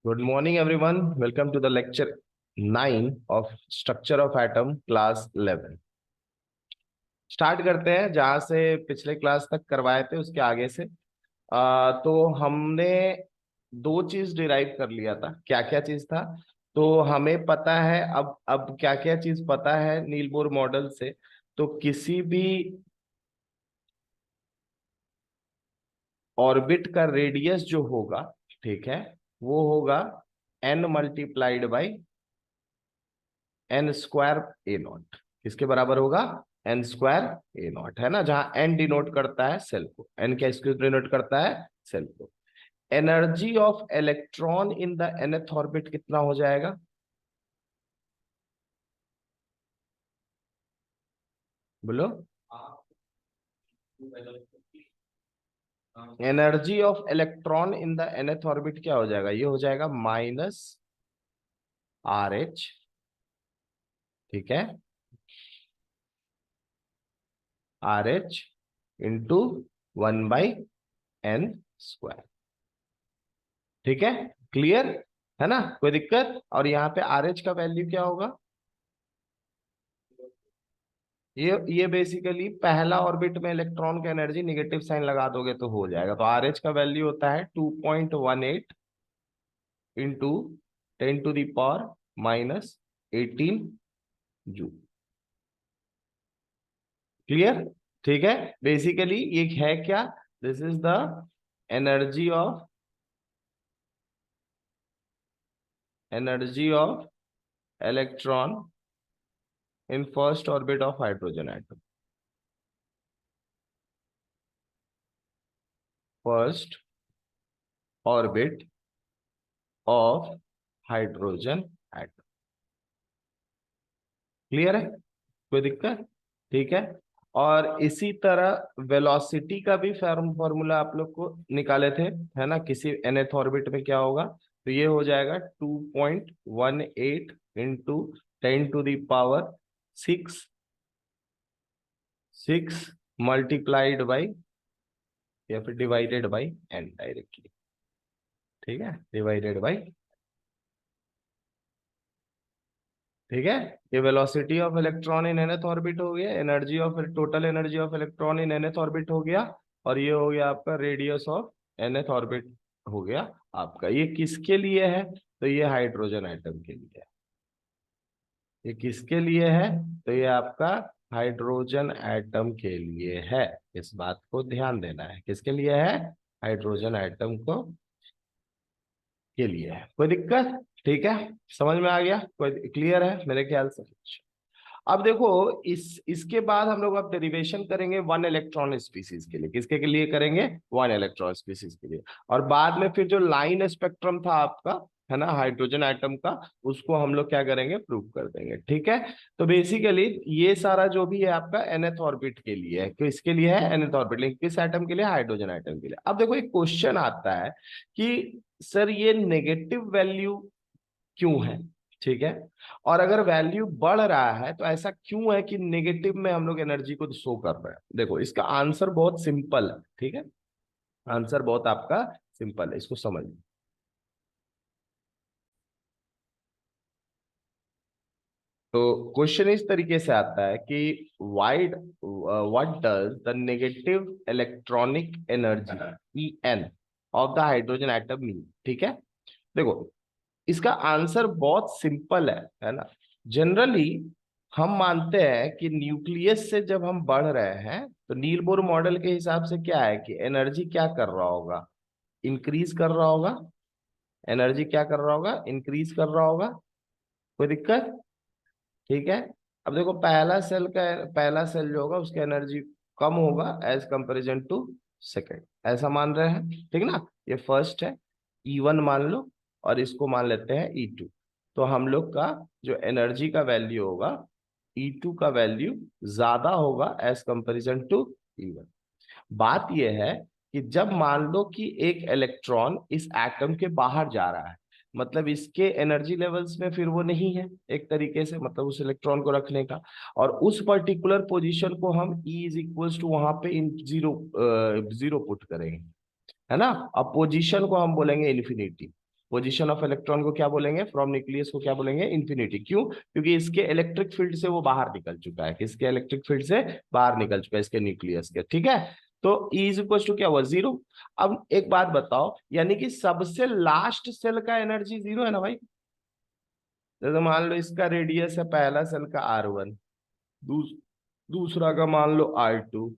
Good morning, everyone. Welcome to the lecture 9 of Structure of Atom, class 11. Start करते हैं जहां से पिछले क्लास तक करवाए थे उसके आगे से। तो हमने दो चीज डिराइव कर लिया था। क्या क्या चीज था? तो हमें पता है अब क्या क्या चीज पता है नील बोर मॉडल से। तो किसी भी ऑर्बिट का रेडियस जो होगा, ठीक है, वो होगा n multiplied by N square A naught. किसके बराबर होगा? एन स्क्वायर ए नॉट, है ना। जहां एन डिनोट करता है सेल को, एन क्या इसको डिनोट करता है? सेल को। Energy of electron in the nth orbit कितना हो जाएगा? बोलो। Energy of electron in the nth orbit क्या हो जाएगा? ये हो जाएगा माइनस आर एच, ठीक है, R H into 1/n square. ठीक है, क्लियर है ना? कोई दिक्कत? और यहाँ पे आर एच का वैल्यू क्या होगा? ये बेसिकली पहला ऑर्बिट में इलेक्ट्रॉन का एनर्जी निगेटिव साइन लगा दोगे तो हो जाएगा। तो आर एच का वैल्यू होता है 2.18 इंटू 10⁻⁻18 जूल। क्लियर? ठीक है, बेसिकली ये है क्या? This is the energy of electron in first orbit of hydrogen atom. First orbit of hydrogen atom. Clear है? कोई दिक्कत? ठीक है। और इसी तरह वेलोसिटी का भी फॉर्मूला आप लोग को निकाले थे, है ना। किसी nth ऑर्बिट में क्या होगा? तो ये हो जाएगा 2.18 इंटू 10⁻6 मल्टीप्लाइड बाई या फिर डिवाइडेड बाई n डायरेक्टली। ठीक है, डिवाइडेड बाई। ठीक है, ये velocity of electron in nth orbit हो गया, energy of total energy of electron in nth orbit हो गया, और ये हो गया आपका रेडियस ऑफ nth ऑर्बिट हो गया आपका। ये किसके लिए है? तो ये हाइड्रोजन एटम के लिए है। ये किसके लिए है? तो ये आपका हाइड्रोजन एटम के लिए है। इस बात को ध्यान देना है, किसके लिए है? हाइड्रोजन एटम को के लिए है। कोई दिक्कत? ठीक है, समझ में आ गया? कोई क्लियर है मेरे ख्याल से? अब देखो, इसके बाद हम लोग अब डेरिवेशन करेंगे वन इलेक्ट्रॉन स्पीसीज के लिए। किसके के लिए करेंगे? वन इलेक्ट्रॉन स्पीसीज के लिए। और बाद में फिर जो लाइन स्पेक्ट्रम था आपका, है ना, हाइड्रोजन एटम का, उसको हम लोग क्या करेंगे? प्रूव कर देंगे। ठीक है। तो बेसिकली ये सारा जो भी है आपका nth ऑर्बिट के लिए है। किसके लिए है? nth orbit. लेकिन किस एटम के लिए? हाइड्रोजन एटम के लिए। अब देखो, एक क्वेश्चन आता है कि सर ये नेगेटिव वैल्यू क्यों है? ठीक है। और अगर वैल्यू बढ़ रहा है तो ऐसा क्यों है कि नेगेटिव में हम लोग एनर्जी को शो कर रहे हैं? देखो, इसका आंसर बहुत सिंपल है। ठीक है, आंसर बहुत आपका सिंपल है, इसको समझ। तो क्वेश्चन इस तरीके से आता है कि wide what does the negative electronic energy En of the hydrogen atom mean? ठीक है, देखो, इसका आंसर बहुत सिंपल है ना। जनरली हम मानते हैं कि न्यूक्लियस से जब हम बढ़ रहे हैं तो नील बोर मॉडल के हिसाब से क्या है कि एनर्जी क्या कर रहा होगा? इंक्रीज कर रहा होगा। एनर्जी क्या कर रहा होगा? इंक्रीज कर रहा होगा। कोई दिक्कत? ठीक है। अब देखो, पहला सेल जो होगा उसकी एनर्जी कम होगा एज कंपेरिजन टू सेकंड, ऐसा मान रहे हैं, ठीक ना। ये फर्स्ट है, E1 मान लो, और इसको मान लेते हैं E2। तो हम लोग का जो एनर्जी का वैल्यू होगा, E2 का वैल्यू ज्यादा होगा एज कंपेरिजन टू E1। बात यह है कि जब मान लो कि एक इलेक्ट्रॉन इस एटम के बाहर जा रहा है, मतलब इसके एनर्जी लेवल्स में फिर वो नहीं है एक तरीके से, मतलब उस इलेक्ट्रॉन को रखने का, और उस पर्टिकुलर पोजीशन को हम E इज इक्वल्स टू वहां पे इन जीरो जीरो पुट करेंगे, है ना। अब पोजीशन को हम बोलेंगे इन्फिनिटी। पोजीशन ऑफ इलेक्ट्रॉन को क्या बोलेंगे, फ्रॉम न्यूक्लियस को क्या बोलेंगे, इन्फिनिटी। क्यों? क्योंकि इसके इलेक्ट्रिक फील्ड से वो बाहर निकल चुका है, किसके इलेक्ट्रिक फील्ड से बाहर निकल चुका है, इसके न्यूक्लियस के। ठीक है, तो E इज इक्वल टू क्या हुआ, 0। अब एक बात बताओ, यानी कि सबसे लास्ट सेल का एनर्जी 0 है ना भाई। जैसे मान लो इसका रेडियस है पहला सेल का R1, दूसरा का मान लो R2,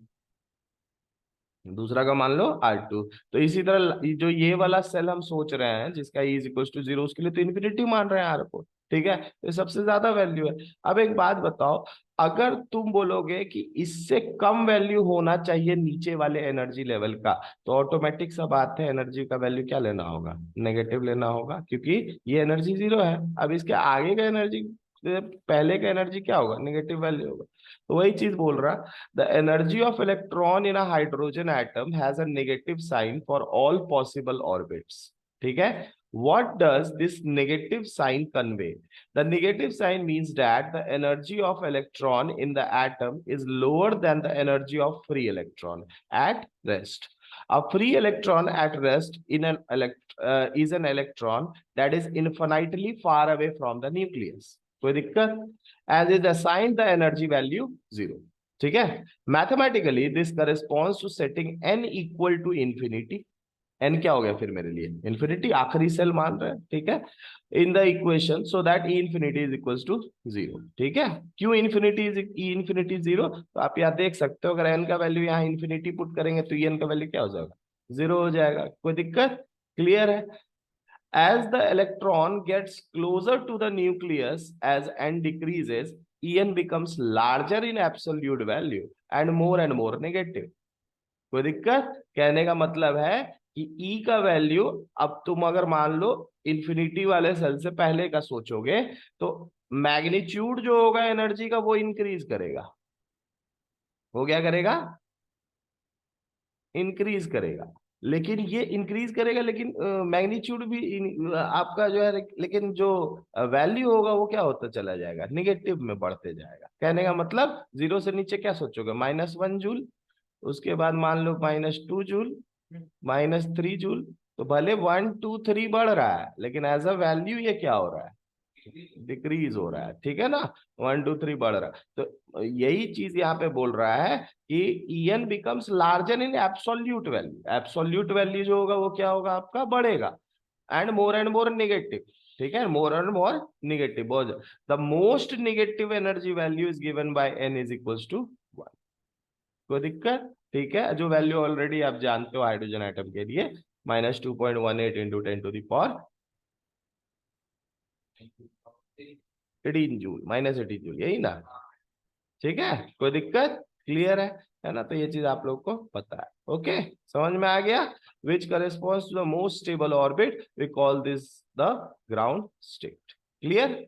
दूसरा का मान लो R2। तो इसी तरह जो ये वाला सेल हम सोच रहे हैं जिसका E इज इक्वल टू 0, उसके लिए तो इन्फिनिटी मान रहे हैं R को। ठीक है, तो सबसे ज्यादा वैल्यू है। अब एक बात बताओ, अगर तुम बोलोगे कि इससे कम वैल्यू होना चाहिए नीचे वाले एनर्जी लेवल का, तो ऑटोमेटिक सा बात है, एनर्जी का वैल्यू क्या लेना होगा, नेगेटिव लेना होगा, क्योंकि ये एनर्जी 0 है। अब इसके आगे का एनर्जी, पहले का एनर्जी क्या होगा, नेगेटिव वैल्यू होगा। तो वही चीज बोल रहा, the energy of electron in a hydrogen atom has a negative sign for all possible orbits. ठीक है, what does this negative sign convey? The negative sign means that the energy of electron in the atom is lower than the energy of free electron at rest. A free electron at rest is an electron that is infinitely far away from the nucleus. कोई दिक्कत? As is assigned the energy value 0. ठीक है, mathematically this corresponds to setting n equal to infinity. N क्या हो गया फिर मेरे लिए, इन्फिनिटी, आखिरी सेल मान रहे हैं। ठीक है, in the equation so that E infinity is equal to 0। ठीक है, क्यों इन्फिनिटी इज ई इन्फिनिटी 0, तो आप यहाँ देख सकते हो, अगर एन का वैल्यू यहाँ इन्फिनिटी पुट करेंगे तो एन का वैल्यू क्या हो जाएगा, 0 हो जाएगा। कोई दिक्कत? क्लियर है? As the electron gets closer to the nucleus as n decreases, En becomes larger in absolute value and more negative. कोई दिक्कत? कहने का मतलब है कि E का वैल्यू, अब तुम अगर मान लो इंफिनिटी वाले सेल से पहले का सोचोगे, तो मैग्नीट्यूड जो होगा एनर्जी का वो इंक्रीज करेगा। वो क्या करेगा, इंक्रीज करेगा। लेकिन ये इंक्रीज करेगा, लेकिन मैग्नीट्यूड भी आपका जो है, लेकिन जो वैल्यू होगा वो क्या होता चला जाएगा, निगेटिव में बढ़ते जाएगा। कहने का मतलब 0 से नीचे क्या सोचोगे, -1 जूल, उसके बाद मान लो -2 जूल, -3 जूल। तो भले 1 2 3 बढ़ रहा है, लेकिन एज अ वैल्यू ये क्या हो रहा है, डिक्रीज हो रहा है। ठीक है ना, 1 2 3 बढ़ रहा है। तो यही चीज यहाँ पे बोल रहा है कि En becomes larger in absolute value. Absolute value जो होगा वो क्या होगा आपका, बढ़ेगा, एंड मोर नेगेटिव। ठीक है, more and more negative. The most negative energy value is given by n is equals to 1। कोई दिक्कत? ठीक है, जो वैल्यू ऑलरेडी आप जानते हो हाइड्रोजन आइटम के लिए, -2.18 इंटू 10⁻18 जूल, -18 जूल, यही ना। ठीक है, कोई दिक्कत? क्लियर है ना? तो ये चीज आप लोग को पता है। ओके, समझ में आ गया? Which corresponds to the most stable orbit, we call this the ground state. Clear?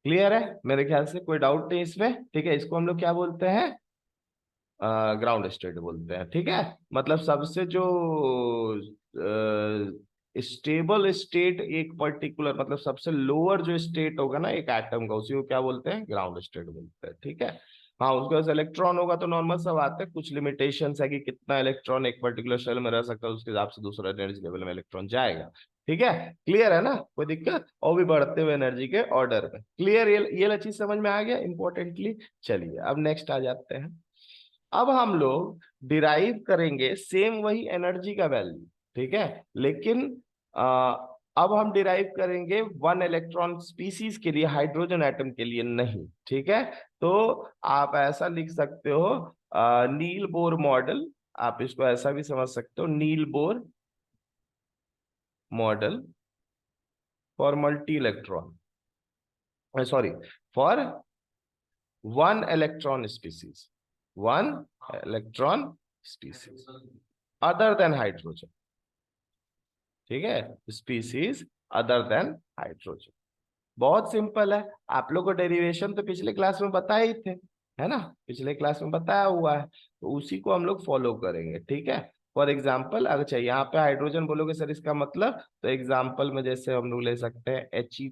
Clear है मेरे ख्याल से, कोई डाउट नहीं इसमें। ठीक है, इसको हम लोग क्या बोलते हैं, ग्राउंड स्टेट बोलते हैं। ठीक है, मतलब सबसे जो स्टेबल स्टेट, एक पर्टिकुलर, मतलब सबसे लोअर जो स्टेट होगा ना एक एटम का, उसी को क्या बोलते हैं, ग्राउंड स्टेट बोलते हैं। ठीक है, हाँ, उसके पास इलेक्ट्रॉन होगा तो नॉर्मल सा बात है, कुछ लिमिटेशंस है कि कितना इलेक्ट्रॉन एक पर्टिकुलर सेल में रह सकता है, उसके हिसाब से दूसरा एनर्जी लेवल में इलेक्ट्रॉन जाएगा। ठीक है, क्लियर है ना? कोई दिक्कत? और भी बढ़ते हुए एनर्जी के ऑर्डर में। क्लियर? ये चीज समझ में आ गया इंपॉर्टेंटली। चलिए अब नेक्स्ट आ जाते हैं। अब हम लोग डिराइव करेंगे सेम वही एनर्जी का वैल्यू। ठीक है, लेकिन आ, अब हम डिराइव करेंगे 1 इलेक्ट्रॉन स्पीसीज के लिए, हाइड्रोजन एटम के लिए नहीं। ठीक है, तो आप ऐसा लिख सकते हो, नील बोर मॉडल, आप इसको ऐसा भी समझ सकते हो, Niels Bohr model for multi electron, sorry, for 1 electron species, 1 electron species other than hydrogen. ठीक है, स्पीसीज अदर देन हाइड्रोजन। बहुत सिंपल है, आप लोग को डेरिवेशन तो पिछले क्लास में बताए ही थे, है ना, पिछले क्लास में बताया हुआ है, तो उसी को हम लोग फॉलो करेंगे। ठीक है, फॉर एग्जाम्पल अगर चाहिए, यहाँ पे हाइड्रोजन बोलोगे सर इसका मतलब, तो एग्जाम्पल में जैसे हम लोग ले सकते हैं He+,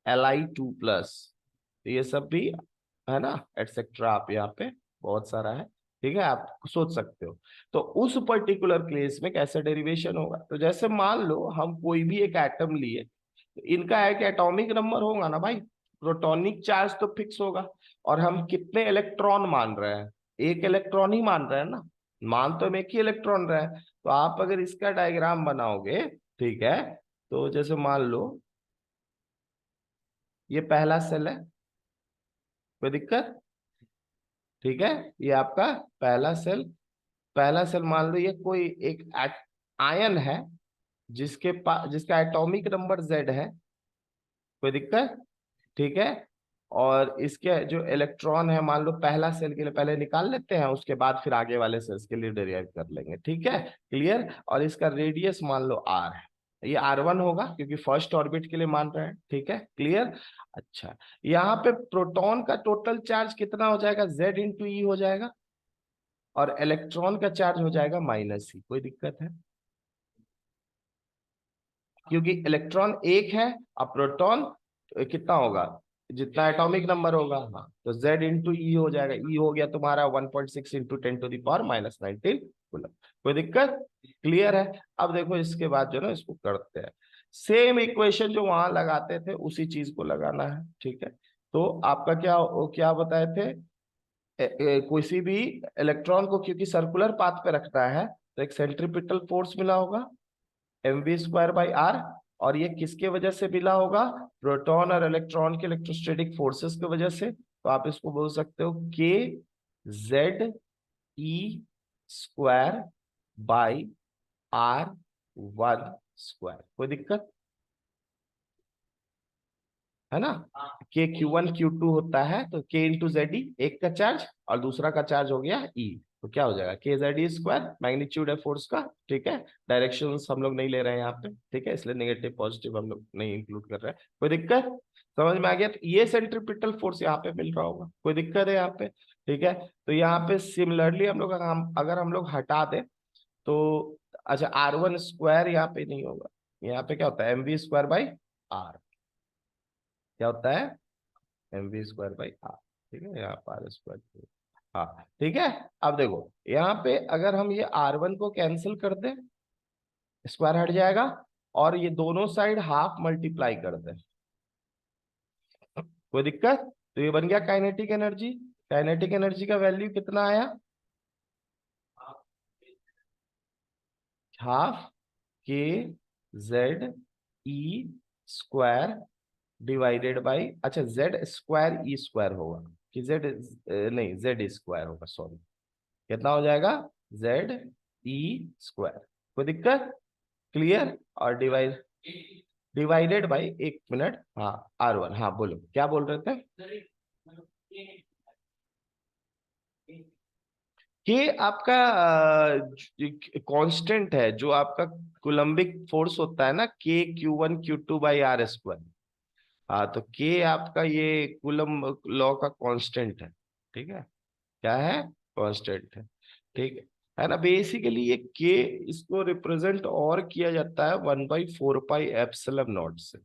Li2+, तो ये सब भी है ना, एटसेट्रा, आप यहाँ पे बहुत सारा है। ठीक है, आप सोच सकते हो। तो उस पर्टिकुलर केस में कैसे डेरिवेशन होगा, तो जैसे मान लो हम कोई भी एक एटम लिए, तो इनका एक एटॉमिक नंबर होगा ना भाई, प्रोटॉनिक चार्ज तो फिक्स होगा, और हम कितने इलेक्ट्रॉन मान रहे हैं, एक इलेक्ट्रॉन ही मान रहे हैं ना, मान तो हम एक ही इलेक्ट्रॉन रहे हैं। तो आप अगर इसका डायग्राम बनाओगे, ठीक है, तो जैसे मान लो ये पहला सेल है, कोई दिक्कत, ठीक है, ये आपका पहला सेल, पहला सेल मान लो ये कोई एक आयन है जिसके पास, जिसका एटॉमिक नंबर जेड है, कोई दिक्कत, ठीक है, और इसके जो इलेक्ट्रॉन है मान लो पहला सेल के लिए पहले निकाल लेते हैं, उसके बाद फिर आगे वाले सेल्स के लिए डेरिवेट कर लेंगे, ठीक है, क्लियर। और इसका रेडियस मान लो आर है, ये R1 होगा क्योंकि फर्स्ट ऑर्बिट के लिए मान रहे हैं, ठीक है, क्लियर। अच्छा, यहाँ पे प्रोटॉन का टोटल चार्ज कितना हो जाएगा, Z इंटू ई हो जाएगा, और इलेक्ट्रॉन का चार्ज हो जाएगा -E, कोई दिक्कत है, क्योंकि इलेक्ट्रॉन एक है और प्रोटॉन कितना होगा, जितना एटॉमिक नंबर होगा, हाँ, तो Z इंटू ई हो जाएगा, ई हो गया तुम्हारा 1.6 इंटू 10⁻⁻19 कूलम, कोई दिक्कत, क्लियर है। अब देखो इसके बाद जो ना इसको करते हैं, सेम इक्वेशन जो वहां लगाते थे उसी चीज को लगाना है, ठीक है। तो आपका क्या क्या बताए थे, किसी भी इलेक्ट्रॉन को क्योंकि सर्कुलर पाथ पे रखना है, तो एक सेंट्रीपिटल फोर्स मिला होगा mv²/r, और ये किसके वजह से मिला होगा, प्रोटॉन और इलेक्ट्रॉन के इलेक्ट्रोस्टैटिक फोर्सेस की वजह से। तो आप इसको बोल सकते हो kZe²/r1², कोई दिक्कत है ना। k Q1 Q2 होता है, तो k इंटू जेड, एक का चार्ज और दूसरा का चार्ज हो गया E, तो क्या हो जाएगा kZe², मैग्नीट्यूड है फोर्स का, ठीक है, डायरेक्शंस हम लोग नहीं ले रहे हैं यहाँ पे, ठीक है, इसलिए नेगेटिव पॉजिटिव हम लोग नहीं इंक्लूड कर रहे हैं, कोई दिक्कत, समझ में आ गया। तो ये सेंट्रीपिटल फोर्स यहाँ पे मिल रहा होगा, कोई दिक्कत है यहाँ पे, ठीक है। तो यहाँ पे सिमिलरली हम लोग अगर हम लोग हटा दें तो, अच्छा R1² यहाँ पे नहीं होगा, यहाँ पे क्या होता है mv²/r, क्या होता है mv²/r, ठीक है, यहाँ पर R², हाँ, ठीक है। अब देखो यहाँ पे अगर हम ये R1 को कैंसिल कर दें, स्क्वायर हट जाएगा, और ये दोनों साइड हाफ मल्टीप्लाई कर दें, कोई दिक्कत, तो ये बन गया काइनेटिक एनर्जी। काइनेटिक एनर्जी का वैल्यू कितना आया, हाफ kZe² डिवाइडेड बाई, अच्छा Z²E² होगा कि Z, नहीं Z² होगा, सॉरी, कितना हो जाएगा ZE², कोई दिक्कत, क्लियर, और डिवाइडेड बाई, एक मिनट, हाँ R1, हाँ बोलो क्या बोल रहे थे, कि आपका कांस्टेंट है जो आपका कुलम्बिक फोर्स होता है ना, k Q1 Q2/r², हाँ, तो के आपका ये कूलम लॉ का कांस्टेंट है, ठीक है, क्या है, कांस्टेंट है, ठीक है ना। बेसिकली ये के, इसको रिप्रेजेंट और किया जाता है 1/4πε0 से,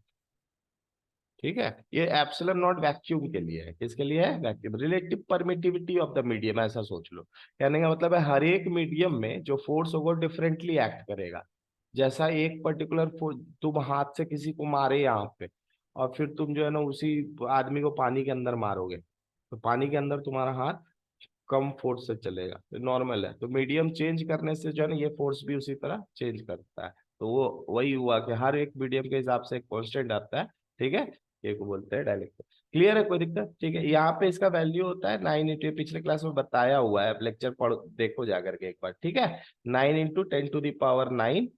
ठीक है। ये एप्सिलॉन नॉट वैक्यूम के लिए है, किसके लिए है, vacuum, relative permittivity of the medium, ऐसा सोच लो, कहने का मतलब है हर एक मीडियम में जो फोर्स होगा डिफरेंटली एक्ट करेगा। जैसा एक पर्टिकुलर फोर्स, तुम हाथ से किसी को मारे यहाँ पे, और फिर तुम जो है ना उसी आदमी को पानी के अंदर मारोगे, तो पानी के अंदर तुम्हारा हाथ कम फोर्स से चलेगा, तो नॉर्मल है। तो मीडियम चेंज करने से जो है ना ये फोर्स भी उसी तरह चेंज करता है, तो वो वही हुआ कि हर एक मीडियम के हिसाब से एक कांस्टेंट आता है, ठीक है, ये को बोलते हैं डायलेक्ट्रिक, क्लियर है, कोई दिक्कत, ठीक है। यहाँ पे इसका वैल्यू होता है 9 इंटू, पिछले क्लास में बताया हुआ है, लेक्चर पढ़ देखो जाकर के एक बार, ठीक है, 9 × 10⁹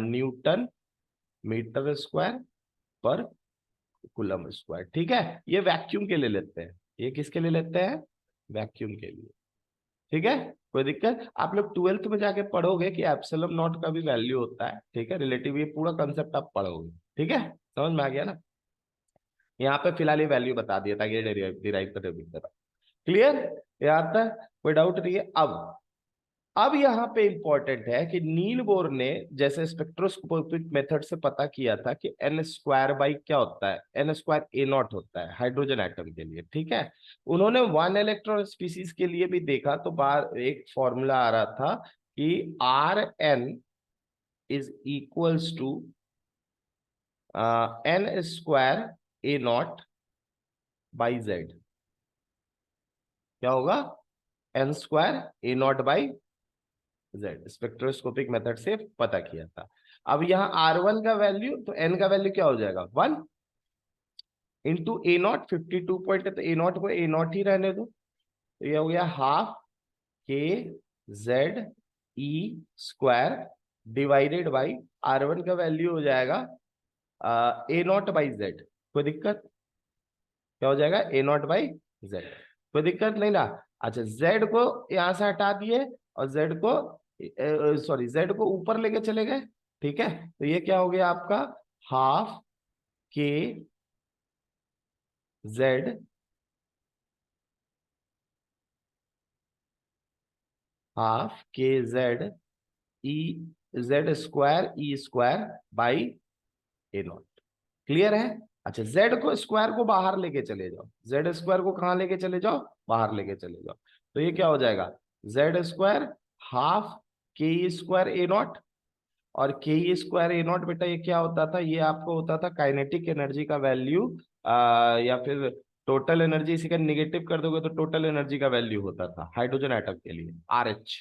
न्यूटन मीटर स्क्वायर पर कूलम स्क्वायर, ठीक है। ये वैक्यूम के लिए लेते हैं, ये किसके लिए लेते हैं, वैक्यूम के लिए, ठीक है, कोई दिक्कत। आप लोग 12th में जाके पढ़ोगे कि एप्सिलॉन नॉट का भी वैल्यू होता है, ठीक है, रिलेटिव, ये पूरा कंसेप्ट आप पढ़ोगे, ठीक है, समझ में आ गया ना। यहाँ पे फिलहाल ये वैल्यू बता दिया ताकि डिराइव करने में दिक्कत, क्लियर, यहाँ तक कोई डाउट नहीं है। अब अब यहाँ पे इंपॉर्टेंट है कि नील बोर ने जैसे स्पेक्ट्रोस्कोपिक मेथड से पता किया था कि एन स्क्वायर बाई क्या होता है, एन स्क्वायर ए नॉट होता है हाइड्रोजन एटम के लिए, ठीक है। उन्होंने वन इलेक्ट्रॉन स्पीसीज के लिए भी देखा, तो बाहर एक फॉर्मूला आ रहा था कि r n is equals to n square A naught by Z. क्या होगा? N square A naught by Z, spectroscopic method से पता किया था। अब यहाँ R1 का वैल्यू, तो N का वैल्यू क्या हो जाएगा? 1 इंटू ए नॉट, 52 पॉइंट है तो ए नॉट को ए नॉट ही रहने दो, तो ये हो गया हाफ के Z E square divided by R1 का वैल्यू हो जाएगा ए नॉट बाई जेड। कोई दिक्कत? क्या हो जाएगा? ए नॉट बाई जेड। कोई दिक्कत नहीं ना? अच्छा, जेड को यहां से हटा दिए और जेड को सॉरी जेड को ऊपर लेके चले गए, ठीक है। तो ये क्या हो गया आपका? हाफ के जेड हाफ के Z E Z square E square by A not. Clear है? अच्छा, जेड को स्क्वायर को बाहर लेके चले जाओ, जेड स्क्वायर को कहां लेके चले जाओ? बाहर लेके चले जाओ, तो ये क्या हो जाएगा? जेड स्क्वायर हाफ के स्क्वायर ए नॉट, और के स्क्वायर ए नॉट बेटा ये क्या होता था? ये आपको होता था काइनेटिक एनर्जी का वैल्यू, या फिर टोटल एनर्जी, इसी का निगेटिव कर दोगे तो टोटल एनर्जी का वैल्यू होता था हाइड्रोजन एटम के लिए, आर एच।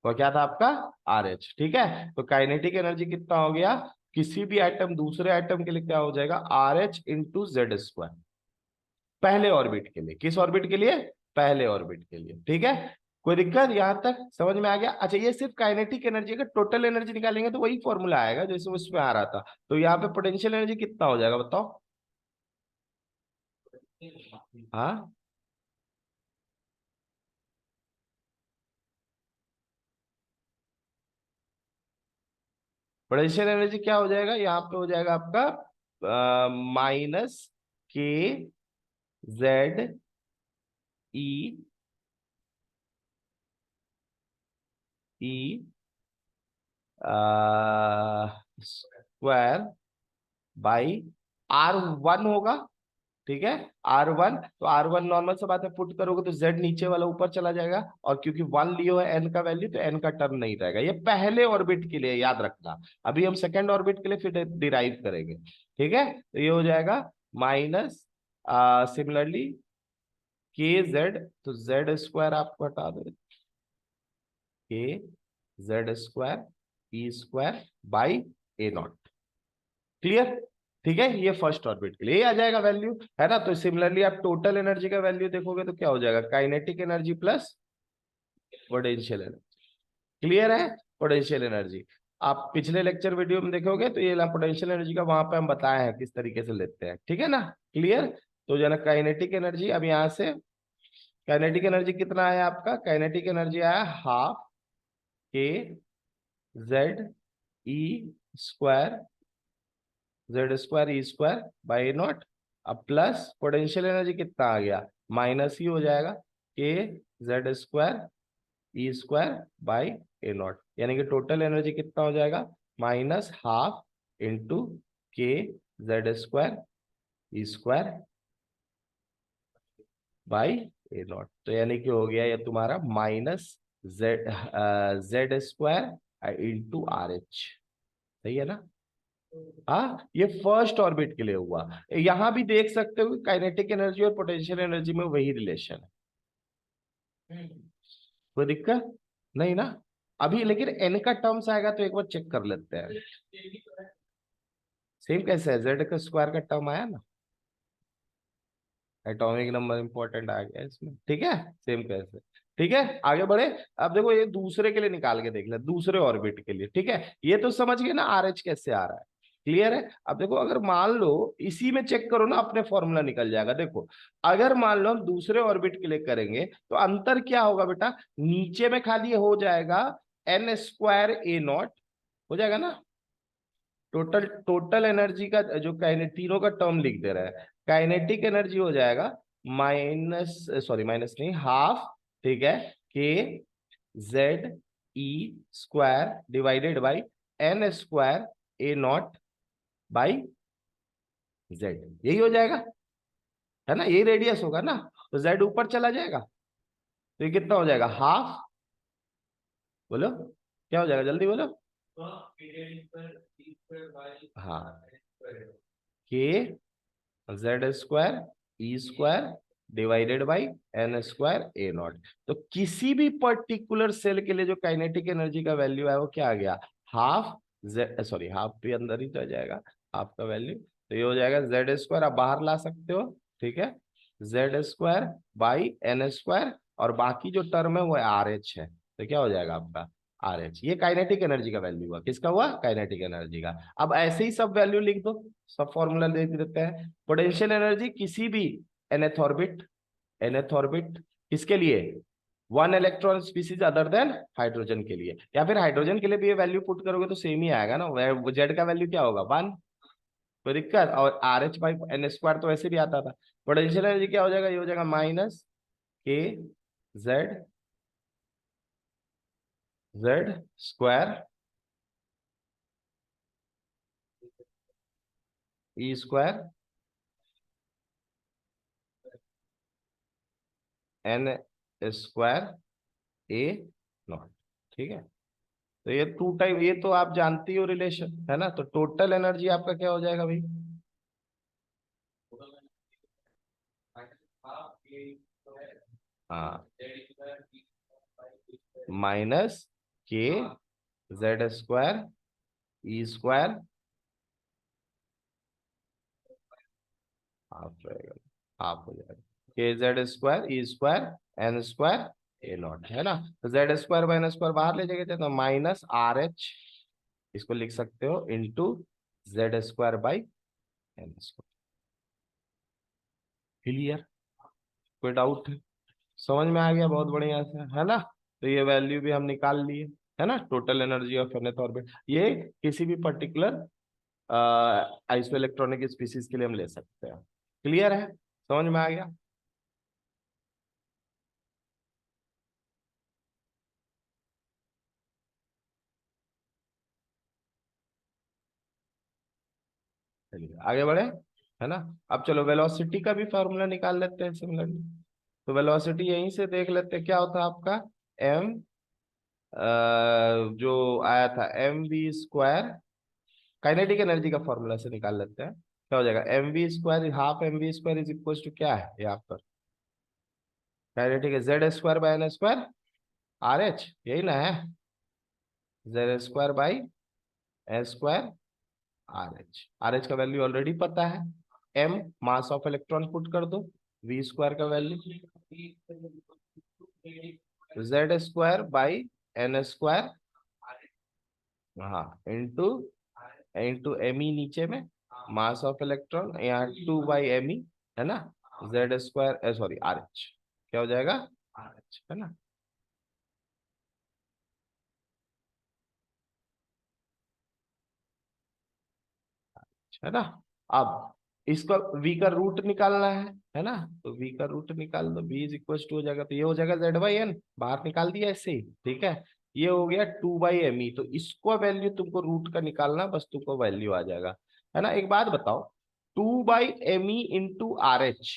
तो क्या था आपका? आर एच, ठीक है। तो काइनेटिक एनर्जी कितना हो गया? किसी भी एटम दूसरे एटम के लिए क्या हो जाएगा? R H into Z square, पहले ऑर्बिट के लिए। किस ऑर्बिट के लिए? पहले ऑर्बिट के लिए, ठीक है। कोई दिक्कत यहां तक समझ में आ गया? अच्छा, ये सिर्फ काइनेटिक एनर्जी का, टोटल एनर्जी निकालेंगे तो वही फॉर्मूला आएगा जैसे उसमें आ रहा था। तो यहाँ पे पोटेंशियल एनर्जी कितना हो जाएगा बताओ? हाँ, पोटेंशियल एनर्जी क्या हो जाएगा? यहाँ पे हो जाएगा आपका minus K Z E E square by R1 होगा, ठीक है। R1, तो R1 नॉर्मल से बात है, पुट करोगे तो Z नीचे वाला ऊपर चला जाएगा, और क्योंकि 1 लियो है N का वैल्यू, तो N का टर्म नहीं रहेगा। ये पहले ऑर्बिट के लिए याद रखना। अभी हम सेकंड ऑर्बिट के लिए फिर डिराइव करेंगे, ठीक है। तो ये हो जाएगा माइनस सिमिलरली के जेड, तो जेड स्क्वायर आपको हटा दो, के Z square E square by A not. Clear? ठीक है, ये फर्स्ट ऑर्बिट के लिए आ जाएगा वैल्यू, है ना। तो सिमिलरली आप टोटल एनर्जी का वैल्यू देखोगे तो क्या हो जाएगा? Kinetic energy plus potential energy. Clear है? पोटेंशियल एनर्जी आप पिछले लेक्चर वीडियो में देखोगे तो ये पोटेंशियल एनर्जी का वहां पे हम बताए हैं किस तरीके से लेते हैं, ठीक है ना। क्लियर? तो जो ना काइनेटिक एनर्जी, अब यहाँ से काइनेटिक एनर्जी कितना है आपका? काइनेटिक एनर्जी आया हाफ के Z E square, Z square E square by not. अब प्लस पोटेंशियल एनर्जी कितना आ गया? माइनस ही हो जाएगा, K Z square E square by A not, यानी कि टोटल एनर्जी कितना हो जाएगा? माइनस हाफ इंटू के Z square E square by A naught. तो यानी कि हो गया ये तुम्हारा minus Z Z square into R H. सही है ना? हाँ, ये फर्स्ट ऑर्बिट के लिए हुआ। यहां भी देख सकते हो काइनेटिक एनर्जी और पोटेंशियल एनर्जी में वही रिलेशन है, कोई दिक्कत नहीं ना। अभी लेकिन एन का टर्म्स आएगा तो एक बार चेक कर लेते हैं। सेम कैसे है? जेड का स्क्वायर का टर्म आया ना, एटॉमिक नंबर इंपॉर्टेंट आ गया इसमें, ठीक है। सेम कैसे, ठीक है। आगे बढ़े। अब देखो ये दूसरे के लिए निकाल के देख ले, दूसरे ऑर्बिट के लिए, ठीक है। ये तो समझ गए ना आर एच कैसे आ रहा है? क्लियर है? अब देखो, अगर मान लो इसी में चेक करो ना, अपने फॉर्मूला निकल जाएगा। देखो, अगर मान लो हम दूसरे ऑर्बिट के लिए करेंगे तो अंतर क्या होगा बेटा? नीचे में खाली हो जाएगा एन स्क्वायर ए नॉट, हो जाएगा ना। टोटल टोटल एनर्जी का जो तीनों का टर्म लिख दे रहा है, काइनेटिक एनर्जी हो जाएगा माइनस, सॉरी माइनस नहीं, हाफ, ठीक है, K Z E square divided by N square A naught by Z, यही हो जाएगा, है ना, यही रेडियस होगा ना, तो जेड ऊपर चला जाएगा, तो ये कितना हो जाएगा, हाफ, बोलो क्या हो जाएगा, जल्दी बोलो। हाँ, K Z square E square divided by N square A naught. तो किसी भी पर्टिकुलर सेल के लिए जो काइनेटिक एनर्जी का वैल्यू है वो क्या आ गया, हाफ जेड, सॉरी हाफ भी अंदर ही तो आ जाएगा, हाफ का वैल्यू, तो ये हो जाएगा जेड स्क्वायर, आप बाहर ला सकते हो, ठीक है, Z square by N square, और बाकी जो टर्म है वो आर एच है, तो क्या हो जाएगा आपका आर एच, ये काइनेटिक एनर्जी का वैल्यू हुआ, किसका हुआ, काइनेटिक एनर्जी का। अब ऐसे ही सब वैल्यू लिख दो, सब फॉर्मूला लिख देते हैं। पोटेंशियल एनर्जी किसी भी nth ऑर्बिट, nth ऑर्बिट किसके लिए, one electron species other than hydrogen के लिए, या फिर हाइड्रोजन के लिए भी ये वैल्यू पुट करोगे तो सेम ही आएगा ना, जेड का वैल्यू क्या होगा, वन, कोई दिक्कत, और R H by N square तो वैसे भी आता था। पोटेंशियल एनर्जी क्या हो जाएगा, ये हो जाएगा minus K Z, Z square E square N square ए नॉट, ठीक है। तो ये टू टाइप, ये तो आप जानती हो रिलेशन, है ना, तो टोटल एनर्जी आपका क्या हो जाएगा भाई, हाँ, minus K Z square E square, half रहेगा, हाफ हो जाएगा, K Z square E square N square ए नॉट, है ना, तो Z square by N square बाहर ले जाएंगे तो माइनस आर एच, इसको लिख सकते हो into Z square by N square. Clear, कोई डाउट है, समझ में आ गया, बहुत बढ़िया से, है ना। तो ये वैल्यू भी हम निकाल लिए, है ना, total energy of nth orbit, ये किसी भी पर्टिकुलर आइसो इलेक्ट्रॉनिक स्पीसीज के लिए हम ले सकते हैं। क्लियर है, समझ में आ गया। चलिए आगे बढ़े, है ना। अब चलो वेलोसिटी का भी फॉर्मूला निकाल लेते हैं सिमिलरली। तो वेलोसिटी यहीं से देख लेते हैं क्या होता है आपका, एम जो आया था M V square, kinetic energy का फॉर्मूला से निकाल लेते हैं, क्या हो जाएगा, M V square, half M V square is equal to क्या है यहाँ पर, काइनेटिक है Z square by N square R H, यही ना है, Z square by N square R H का वैल्यू ऑलरेडी पता है, M mass of electron put कर दो, वी स्क्वायर का value Z square by N square, हाँ, इंटू इंटू एम ई नीचे में, मास ऑफ इलेक्ट्रॉन यहाँ टू बाई एम ई, है ना, Z square sorry R H, क्या हो जाएगा आर एच, है ना, है ना। अब इसका v का रूट निकालना है ना, तो v का रूट निकाल दो, v इज इक्वल टू हो जाएगा, तो ये हो जाएगा जेड बाई एन, बाहर निकाल दिया ऐसे ही, ठीक है, ये हो गया टू बाई एम ई, तो इसको वैल्यू तुमको रूट का निकालना, बस तुमको वैल्यू आ जाएगा, है ना। एक बात बताओ, two by M E into R H,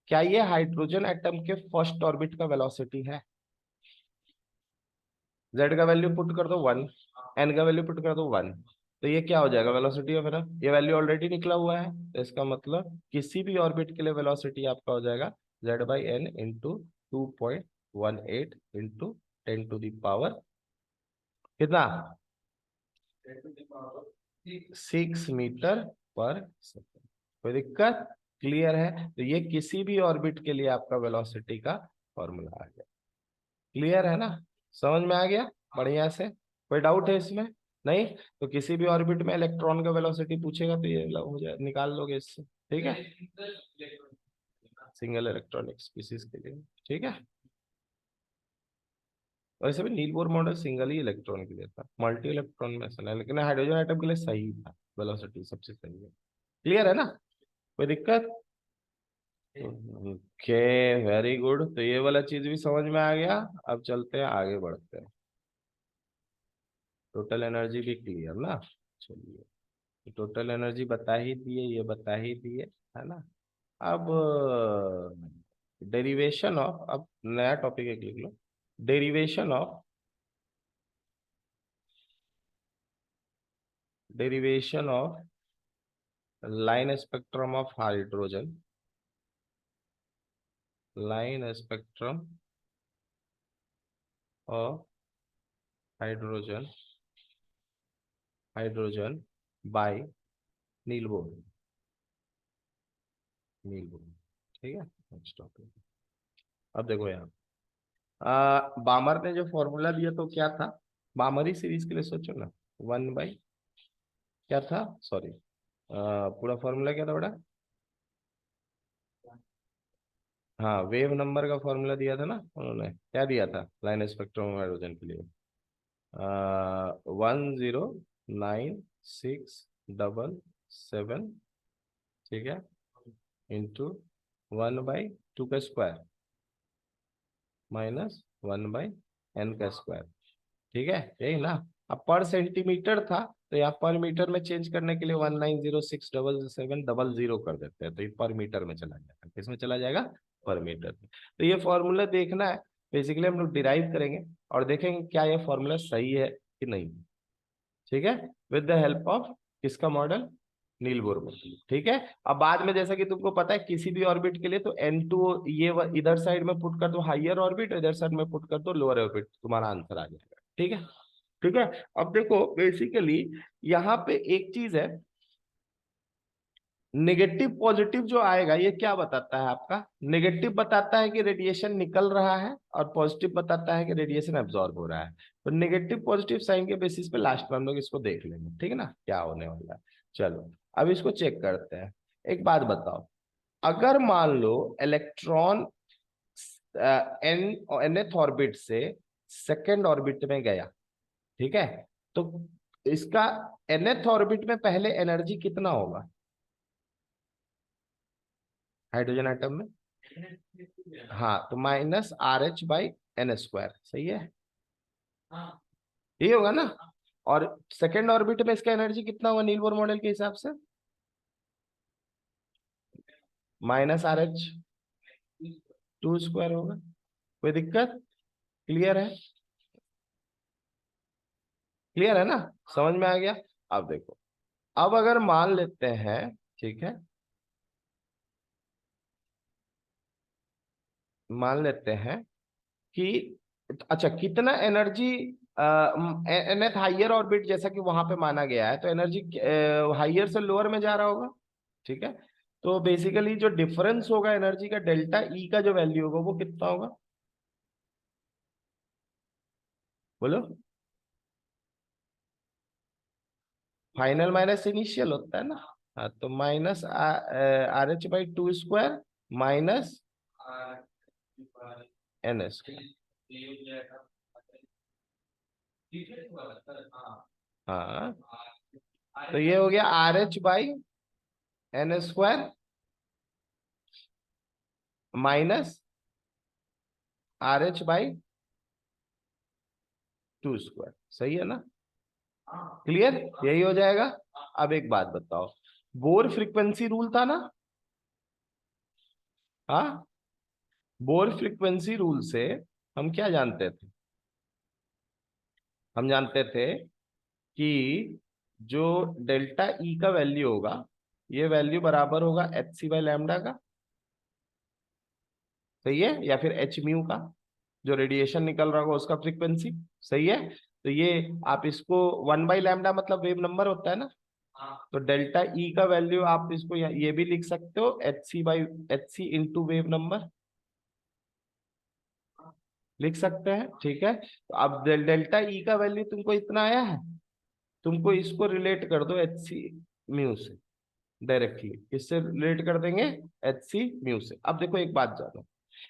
क्या ये हाइड्रोजन एटम के फर्स्ट ऑर्बिट का वेलोसिटी है, जेड का वैल्यू पुट कर दो वन, एन का वैल्यू पुट कर दो वन, तो ये क्या हो जाएगा वेलोसिटी ऑफ एन, ये वैल्यू ऑलरेडी निकला हुआ है, तो इसका मतलब किसी भी ऑर्बिट के लिए वेलोसिटी आपका हो जाएगा Z by N into 2.18 into 10 to the power कितना, 6 मीटर पर सेकेंड, कोई दिक्कत, क्लियर है, तो ये किसी भी ऑर्बिट के लिए आपका वेलोसिटी का फॉर्मूला आ गया। क्लियर है ना, समझ में आ गया बढ़िया से, कोई डाउट है इसमें, नहीं, तो किसी भी ऑर्बिट में इलेक्ट्रॉन का वेलोसिटी पूछेगा तो ये हो जाए, निकाल लोगे इससे, ठीक है, सिंगल इलेक्ट्रॉनिक स्पीसीज के लिए, ठीक है। वैसे भी नील बोर मॉडल सिंगल ही इलेक्ट्रॉन के लिए था, मल्टी इलेक्ट्रॉन में ऐसा नहीं, लेकिन हाइड्रोजन एटम के लिए सही था, वेलोसिटी सबसे सही है। क्लियर है ना, कोई दिक्कत, ओके, वेरी गुड, तो ये वाला चीज भी समझ में आ गया। अब चलते हैं आगे बढ़ते हैं। टोटल एनर्जी भी क्लियर ना। चलिए, टोटल एनर्जी बता ही दिए, ये बता ही दिए, है ना। अब डेरिवेशन ऑफ, अब नया टॉपिक एक लिख लो, derivation of, derivation of line spectrum of hydrogen, line spectrum of hydrogen, hydrogen by nil Bohr, Niels Bohr. ठीक है, नेक्स्ट टॉपिक। अब देखो यहाँ, बामर ने जो फॉर्मूला दिया तो क्या था, बामरी सीरीज के लिए सोचो ना, 1/, क्या था, सॉरी, पूरा फॉर्मूला क्या था बेटा। हाँ, वेव नंबर का फॉर्मूला दिया था ना उन्होंने, क्या दिया था लाइन स्पेक्ट्रम हाइड्रोजन के लिए, 109677, ठीक है, इंटू 1/2 का स्क्वायर माइनस 1/n का स्क्वायर। ठीक है, यही ना। अब पर सेंटीमीटर था, तो यहाँ पर मीटर में चेंज करने के लिए 19067700 कर देते हैं, तो ये पर मीटर में चला जाएगा, किस में चला जाएगा, पर मीटर में। तो ये फॉर्मूला देखना है, बेसिकली हम लोग डिराइव करेंगे और देखेंगे क्या ये फॉर्मूला सही है कि नहीं। ठीक है, विद द हेल्प ऑफ किसका मॉडल, नील बोर मॉडल। ठीक है, अब बाद में जैसा कि तुमको पता है किसी भी ऑर्बिट के लिए तो N2 ये इधर साइड में पुट कर दो हाइयर ऑर्बिट, इधर साइड में पुट कर दो लोअर ऑर्बिट, तुम्हारा आंसर आ जाएगा। ठीक है, ठीक है। अब देखो बेसिकली यहाँ पे एक चीज है, नेगेटिव पॉजिटिव जो आएगा ये क्या बताता है आपका, नेगेटिव बताता है कि रेडिएशन निकल रहा है और पॉजिटिव बताता है कि रेडिएशन एब्जॉर्ब हो रहा है। तो नेगेटिव पॉजिटिव साइन के बेसिस पे लास्ट में हम लोग इसको देख लेंगे, ठीक है ना, क्या होने वाला है। चलो अब इसको चेक करते हैं। एक बात बताओ, अगर मान low electron N nth orbit से सेकेंड ऑर्बिट में गया, ठीक है, तो इसका nth ऑर्बिट में पहले एनर्जी कितना होगा हाइड्रोजन एटम में, हाँ, तो -RH/n², सही है, ये होगा ना। और सेकेंड ऑर्बिट में इसका एनर्जी कितना होगा नील बोर मॉडल के हिसाब से, -RH² होगा। कोई दिक्कत, क्लियर है, क्लियर है ना, समझ में आ गया। अब देखो, अब अगर मान लेते हैं, ठीक है, मान लेते हैं कि अच्छा कितना एनर्जी nth हाइयर ऑर्बिट जैसा कि वहां पे माना गया है, तो एनर्जी हाइयर से लोअर में जा रहा होगा। ठीक है, तो बेसिकली जो डिफरेंस होगा एनर्जी का, डेल्टा ई का जो वैल्यू होगा वो कितना होगा, बोलो। फाइनल माइनस इनिशियल होता है ना। हाँ, तो -RH/2² माइनस NS। हाँ, तो ये हो गया RH/n² माइनस RH/2², सही है ना, क्लियर, यही हो जाएगा। अब एक बात बताओ, बोर फ्रीक्वेंसी रूल था ना, हाँ, बोर फ्रीक्वेंसी रूल से हम क्या जानते थे, हम जानते थे कि जो डेल्टा ई का वैल्यू होगा, ये वैल्यू बराबर होगा Hc/λ का, सही है, या फिर एच म्यू का, जो रेडिएशन निकल रहा होगा उसका फ्रीक्वेंसी, सही है। तो ये आप इसको 1/λ मतलब वेव नंबर होता है ना, तो डेल्टा ई का वैल्यू आप इसको ये भी लिख सकते हो Hc इंटू वेव नंबर, लिख सकते हैं, ठीक है। तो अब डेल्टा ई का वैल्यू तुमको इतना आया है, तुमको इसको रिलेट कर दो Hc म्यू से, डायरेक्टली किससे रिलेट कर देंगे, Hc म्यू से। अब देखो एक बात जानो,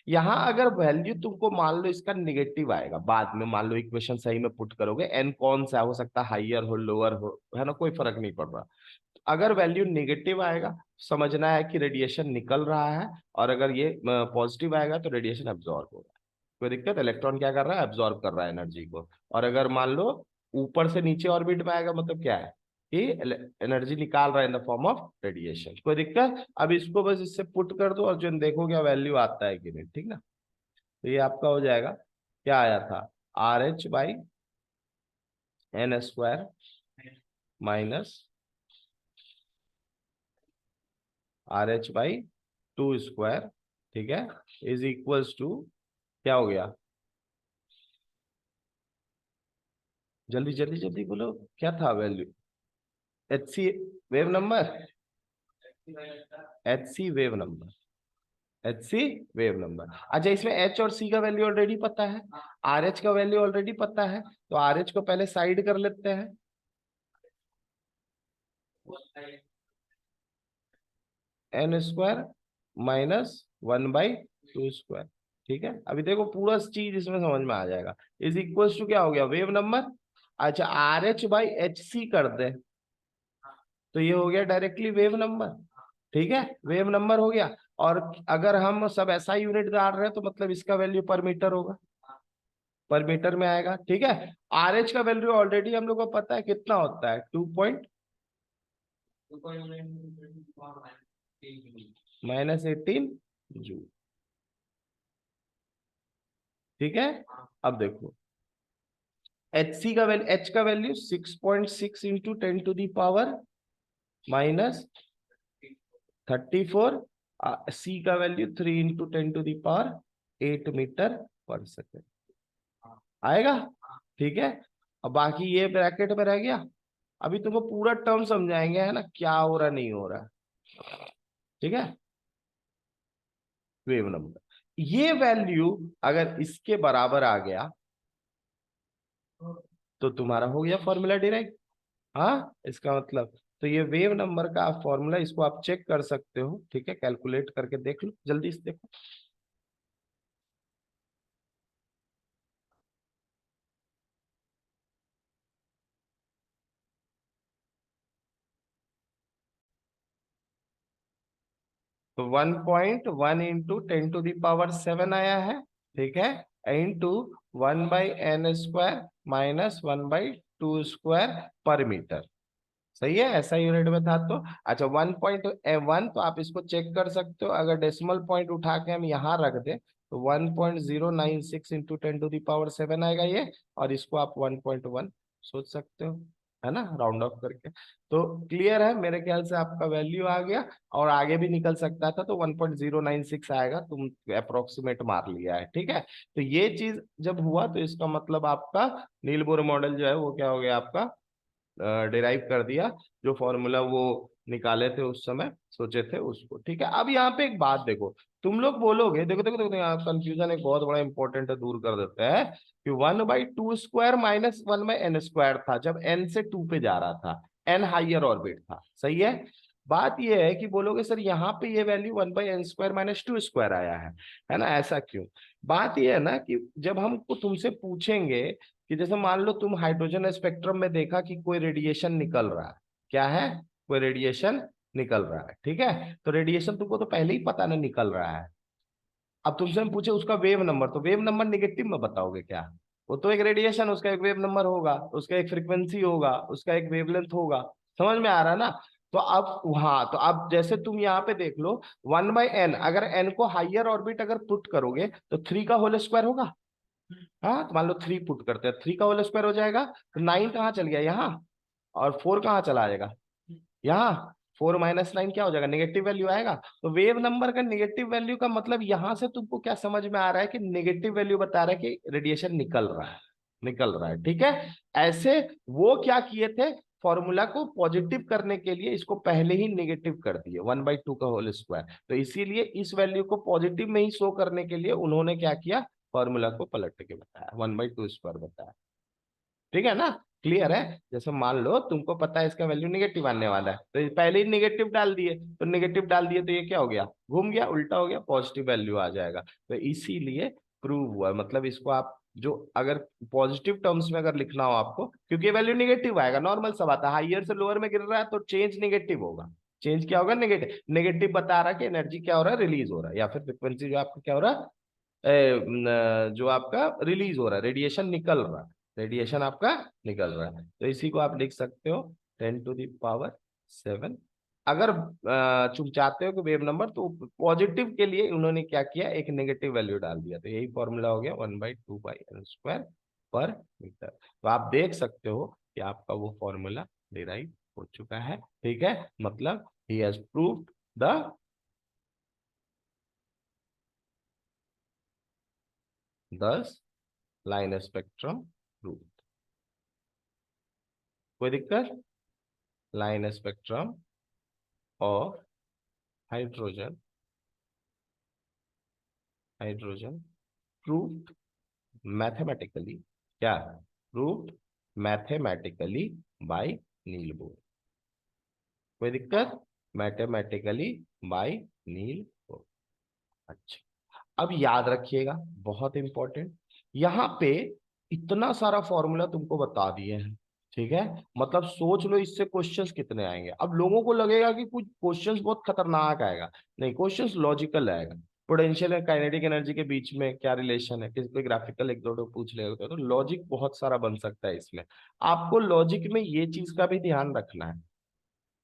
यहाँ अगर वैल्यू तुमको मान लो इसका निगेटिव आएगा, बाद में मान लो इक्वेशन सही में पुट करोगे, एन कौन सा हो सकता है, हाइयर हो लोअर हो, है ना, कोई फर्क नहीं पड़ रहा। अगर वैल्यू निगेटिव आएगा, समझना है कि रेडिएशन निकल रहा है, और अगर ये पॉजिटिव आएगा तो रेडिएशन एब्जॉर्ब हो रहा है। कोई दिक्कत, इलेक्ट्रॉन क्या कर रहा है, एब्जॉर्ब कर रहा है एनर्जी को। और अगर मान लो ऊपर से नीचे ऑर्बिट में आएगा, मतलब क्या है कि एनर्जी निकाल रहा है in the form of radiation. कोई दिक्कत? अब इसको बस इससे पुट कर दो और जो देखोगे वैल्यू आता है कि नहीं, ठीक ना। तो ये आपका हो जाएगा, क्या आया था, RH/n² माइनस RH/2², ठीक है, इज इक्वल्स टू, क्या हो गया, जल्दी जल्दी जल्दी बोलो, क्या था value, HC wave number, HC wave number, HC wave number. अच्छा, इसमें H और C का वैल्यू ऑलरेडी पता है, RH का वैल्यू ऑलरेडी पता है, तो RH को पहले साइड कर लेते हैं, n² माइनस 1/2², ठीक है। अभी देखो पूरा चीज इसमें समझ में आ जाएगा, इज इक्वल्स टू क्या हो गया, वेव नंबर। अच्छा, RH/HC कर दे तो ये हो गया डायरेक्टली वेव नंबर, ठीक है, वेव नंबर हो गया। और अगर हम सब ऐसा यूनिट डाल रहे हैं तो मतलब इसका वैल्यू पर मीटर होगा, पर मीटर में आएगा, ठीक है। RH का वैल्यू ऑलरेडी हम लोग को पता है कितना होता है, 2.-18 जूल, ठीक है। अब देखो H का वैल्यू 6.6 इंटू 10⁻⁻34, C का वैल्यू 3 इंटू 10⁸ मीटर पर सेकेंड आएगा, ठीक है। अब बाकी ये ब्रैकेट में रह गया। अभी तुमको पूरा टर्म समझाएंगे, है ना, क्या हो रहा नहीं हो रहा, ठीक है। वेव नंबर, ये वैल्यू अगर इसके बराबर आ गया तो तुम्हारा हो गया फॉर्मूला डायरेक्ट। हाँ, इसका मतलब तो ये वेव नंबर का फॉर्मूला, इसको आप चेक कर सकते हो, ठीक है, कैलकुलेट करके देख लो जल्दी से, देखो। तो 1.1 इंटू 10⁻⁷ आया है, ठीक है, इंटू 1/n² माइनस 1/2² पर मीटर, सही है, ऐसा यूनिट में था तो। अच्छा, 1.1 तो आप इसको चेक कर सकते हो, अगर डेसिमल पॉइंट उठा के हम यहाँ रख दे तो 1.096 इंटू 10⁻⁷ आएगा ये, और इसको आप 1.1 सोच सकते हो, है ना, राउंड ऑफ करके। तो क्लियर है, मेरे ख्याल से आपका वैल्यू आ गया, और आगे भी निकल सकता था तो 1.096 आएगा, तुम अप्रोक्सीमेट मार लिया है, ठीक है। तो ये चीज जब हुआ तो इसका मतलब आपका नील बोर मॉडल जो है वो क्या हो गया आपका, डिराइव कर दिया, जो फॉर्मूला वो निकाले थे उस समय, सोचे थे उसको, ठीक है। अब यहाँ पे एक बात देखो, तुम लोग बोलोगे, देखो देखो देखो, यहाँ कंफ्यूजन एक बहुत बड़ा इंपॉर्टेंट है, दूर कर देते हैं, कि 1/2² माइनस 1/n² था जब n से 2 पे जा रहा था, n हाइयर ऑर्बिट था, सही है। बात ये है कि बोलोगे सर यहाँ पे ये वैल्यू 1/n² माइनस 2² आया है ना, ऐसा क्यों? बात ये है ना कि जब हमको तुमसे पूछेंगे कि जैसे मान लो तुम हाइड्रोजन स्पेक्ट्रम में देखा कि कोई रेडिएशन निकल रहा है, क्या है, कोई रेडिएशन निकल रहा है, ठीक है, तो रेडिएशन तुमको तो पहले ही पता ना निकल रहा है। अब तुमसे हम पूछे उसका वेव नंबर, तो वेव नंबर निगेटिव में बताओगे क्या? वो तो एक रेडिएशन, उसका एक वेव नंबर होगा, उसका एक फ्रीक्वेंसी होगा, उसका एक वेवलेंथ होगा, समझ में आ रहा है ना। तो अब हाँ, तो अब जैसे तुम यहाँ पे देख लो, 1/n, अगर n को हाइयर ऑर्बिट अगर पुट करोगे तो 3 का होल स्क्वायर होगा। हाँ, तो मान लो 3 पुट करते हैं, 3 का होल स्क्वायर हो जाएगा, तो 9 कहाँ चल गया यहाँ, और 4 कहाँ चला जाएगा यहाँ, 4 - 9 क्या हो जाएगा, नेगेटिव वैल्यू आएगा। तो वेव नंबर का नेगेटिव वैल्यू का मतलब यहाँ से तुमको क्या समझ में आ रहा है कि नेगेटिव वैल्यू बता रहा है कि रेडिएशन निकल रहा है, निकल रहा है, ठीक है। ऐसे वो क्या किए थे, फॉर्मूला को पॉजिटिव करने के लिए इसको पहले ही नेगेटिव कर दिए, 1/2 का होल स्क्वायर, तो इसीलिए इस वैल्यू को पॉजिटिव में ही शो करने के लिए उन्होंने क्या किया, फॉर्मूला को पलट के बताया, 1/2² बताया, ठीक है ना। क्लियर है, जैसे मान लो तुमको पता है इसका वैल्यू निगेटिव आने वाला है, तो ये पहले ही निगेटिव डाल दिए, तो निगेटिव डाल दिए तो ये क्या हो गया, घूम गया, उल्टा हो गया, पॉजिटिव वैल्यू आ जाएगा। तो इसीलिए प्रूव हुआ, मतलब इसको आप जो अगर पॉजिटिव टर्म्स में अगर लिखना हो आपको, क्योंकि ये वैल्यू निगेटिव आएगा, नॉर्मल सा बात है, हाइयर से लोअर में गिर रहा है तो चेंज निगेटिव होगा, चेंज क्या होगा, नेगेटिव, नेगेटिव बता रहा है कि एनर्जी क्या हो रहा है, रिलीज हो रहा है, या फिर फ्रिक्वेंसी जो आपका क्या हो रहा है, जो आपका रिलीज हो रहा है, रेडिएशन निकल रहा है, रेडिएशन आपका निकल रहा है। तो इसी को आप लिख सकते हो 10⁻⁷। अगर चूक जाते हो कि वेव नंबर, तो पॉजिटिव के लिए उन्होंने क्या किया, एक नेगेटिव वैल्यू डाल दिया। तो यही फॉर्मूला हो गया 1/2πn² पर मीटर। तो आप देख सकते हो कि आपका वो फॉर्मूला डिराइव हो चुका है। ठीक है, मतलब he has proved the line spectrum route. कोई दिक्कत? लाइन स्पेक्ट्रम और हाइड्रोजन हाइड्रोजन प्रूव्ड मैथमेटिकली, क्या proved mathematically by nil Bohr. कोई दिक्कत? Mathematically by nil Bohr. अच्छा, अब याद रखिएगा, बहुत इंपॉर्टेंट, यहाँ पे इतना सारा फॉर्मूला तुमको बता दिए हैं। ठीक है, मतलब सोच लो इससे क्वेश्चंस कितने आएंगे। अब लोगों को लगेगा कि कुछ क्वेश्चंस बहुत खतरनाक आएगा, नहीं, क्वेश्चंस लॉजिकल आएगा। पोटेंशियल और काइनेटिक एनर्जी के बीच में क्या रिलेशन है, किसी को ग्राफिकल एक दो पूछ लेगा तो लॉजिक बहुत सारा बन सकता है इसमें। आपको लॉजिक में ये चीज का भी ध्यान रखना है।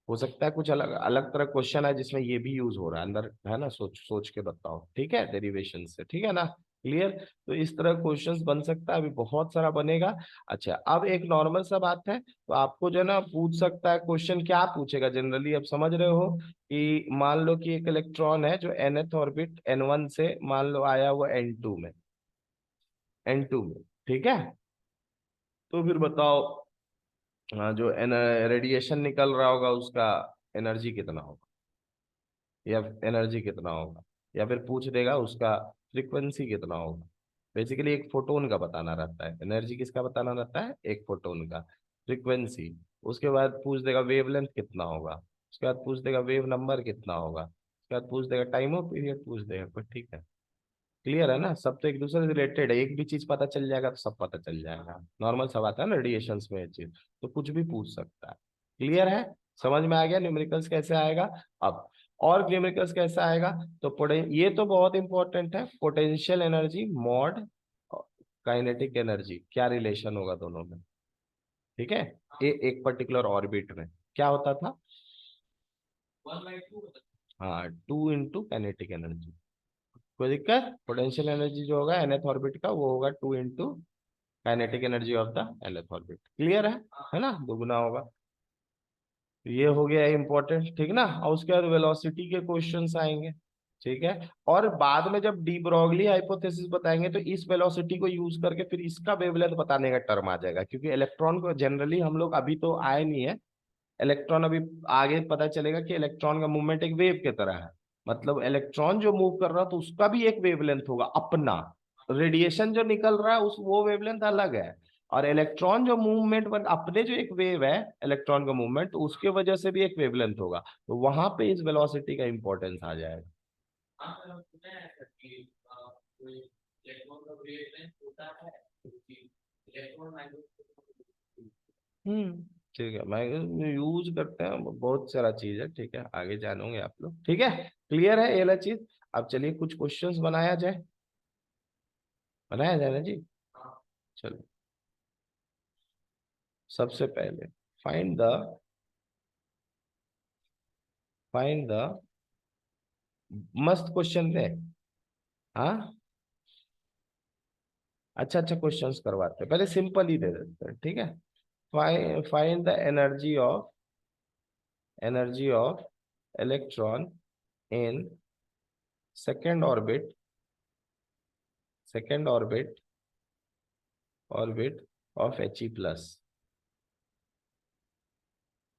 हो सकता है कुछ अलग अलग तरह क्वेश्चन है जिसमें ये भी यूज हो रहा है अंदर, है ना, सोच सोच के बताओ। ठीक है, डेरिवेशन से, ठीक है ना, क्लियर। तो इस तरह क्वेश्चंस बन सकता है, अभी बहुत सारा बनेगा। अच्छा, अब एक नॉर्मल सा बात है, तो आपको जो है ना पूछ सकता है क्वेश्चन, क्या पूछेगा जनरली, अब समझ रहे हो कि मान लो कि एक इलेक्ट्रॉन है जो nth ऑर्बिट n1 से मान लो आया हुआ n2 में, n2 में, ठीक है। तो फिर बताओ, जो रेडिएशन निकल रहा होगा उसका एनर्जी कितना होगा, या एनर्जी कितना होगा, या फिर पूछ देगा उसका फ्रीक्वेंसी कितना होगा। बेसिकली एक फोटोन का बताना रहता है, एनर्जी किसका बताना रहता है, एक फोटोन का, फ्रीक्वेंसी। उसके बाद पूछ देगा वेवलेंथ कितना होगा, उसके बाद पूछ देगा वेव नंबर कितना होगा, उसके बाद पूछ देगा टाइम ऑफ पीरियड पूछ देगा पर। ठीक है, क्लियर है ना, सब तो एक दूसरे से रिलेटेड है, एक भी चीज पता चल जाएगा तो सब पता चल जाएगा। नॉर्मल सब आता है ना रेडिएशन में ये चीज, तो कुछ भी पूछ सकता है। क्लियर है, समझ में आ गया न्यूमेरिकल्स कैसे आएगा। अब और न्यूमेरिकल्स कैसे आएगा, तो ये तो बहुत इंपॉर्टेंट है, potential energy mod kinetic energy, क्या रिलेशन होगा दोनों में। ठीक है, एक पर्टिकुलर ऑर्बिट में क्या होता था, हाँ, 2 × काइनेटिक एनर्जी। कोई दिक्कत? पोटेंशियल एनर्जी जो होगा nth ऑर्बिट का वो होगा 2 × kinetic energy of the nth orbit. Clear है ना, दुगुना होगा। ये हो गया इंपॉर्टेंट, ठीक ना। और उसके बाद वेलोसिटी के क्वेश्चंस आएंगे। ठीक है, और बाद में जब डी ब्रॉगली हाइपोथेसिस बताएंगे तो इस वेलोसिटी को यूज करके फिर इसका वेवलेंथ बताने का टर्म आ जाएगा, क्योंकि इलेक्ट्रॉन को जनरली हम लोग अभी तो आए नहीं है, इलेक्ट्रॉन अभी आगे पता चलेगा कि इलेक्ट्रॉन का मूवमेंट एक वेव की तरह है। मतलब इलेक्ट्रॉन जो मूव कर रहा है तो उसका भी एक वेवलेंथ होगा अपना, रेडिएशन जो निकल रहा है उस वो वेवलेंथ अलग है, और इलेक्ट्रॉन जो मूवमेंट अपने जो एक वेव है इलेक्ट्रॉन का मूवमेंट, तो उसके वजह से भी एक वेवलेंथ होगा। तो वहां पे इस वेलोसिटी का इंपॉर्टेंस आ जाएगा। हम्म, ठीक है, मैं यूज करते हैं बहुत सारा चीज है। ठीक है, आगे जानोगे आप लोग। ठीक है, क्लियर है ये वाला चीज। अब चलिए कुछ क्वेश्चंस बनाया जाए, बनाया जाए ना जी। चलो, सबसे पहले फाइंड द फाइंड द मस्त क्वेश्चन है। हाँ, अच्छा अच्छा क्वेश्चंस करवाते हैं, पहले सिंपल ही दे देते हैं। ठीक है, find the energy of electron in second orbit second orbit of He+।